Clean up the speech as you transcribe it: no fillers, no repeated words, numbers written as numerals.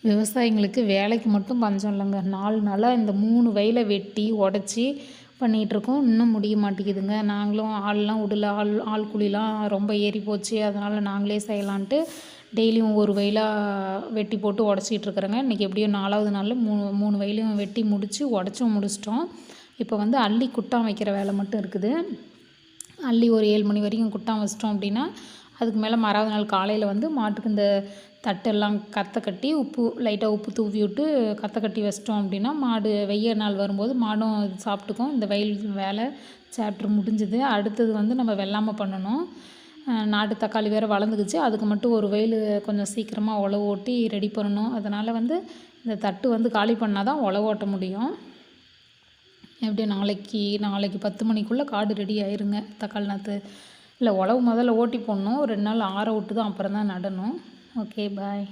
விவசாயிங்களுக்கு வேலைக்கு மட்டும் பஞ்சம் இல்லைங்க. 4 நாளாக இந்த 3 வயலை வெட்டி உடச்சி பண்ணிகிட்ருக்கோம். இன்னும் முடிய மாட்டேங்குதுங்க. நாங்களும் ஆள்லாம் விடல. ஆள் கூலிலாம் ரொம்ப ஏறி போச்சு. அதனால் நாங்களே செய்யலான்ட்டு டெய்லியும் ஒரு வயலாக வெட்டி போட்டு உடச்சிக்கிட்டு இருக்கிறேங்க. இன்றைக்கி எப்படியும் 4வது நாளில் 3 வயலையும் வெட்டி முடித்து உடச்சும் முடிச்சிட்டோம். இப்போ வந்து அள்ளி குட்டான் வைக்கிற வேலை மட்டும் இருக்குது. அள்ளி ஒரு 7 மணி வரைக்கும் குட்டான் வச்சிட்டோம் அப்படின்னா, அதுக்கு மேலே மறாவது நாள் காலையில் வந்து மாட்டுக்கு இந்த தட்டெல்லாம் கத்தை கட்டி லைட்டாக உப்பு தூவி விட்டு கத்தை கட்டி வச்சிட்டோம் அப்படின்னா, மாடு வெய்ய நாள் வரும்போது மாடும் சாப்பிட்டுக்கும். இந்த வயல் வேலை சாப்டர் முடிஞ்சுது. அடுத்தது வந்து நம்ம வெள்ளாமை பண்ணணும். நாட்டு தக்காளி வேறு வளர்ந்துக்குச்சு. அதுக்கு மட்டும் ஒரு வயல் கொஞ்சம் சீக்கிரமாக உழவு ஓட்டி ரெடி பண்ணணும். அதனால் வந்து இந்த தட்டு வந்து காலி பண்ணால் தான் உழவு ஓட்ட முடியும். எப்படியும் நாளைக்கு 10 மணிக்குள்ளே காடு ரெடி ஆயிருங்க. தக்காளி நாற்று இல்லை, உழவு முதல்ல ஓட்டி போடணும். 2 நாள் ஆற விட்டு தான் அப்புறம் தான் நடணும். ஓகே, பாய்.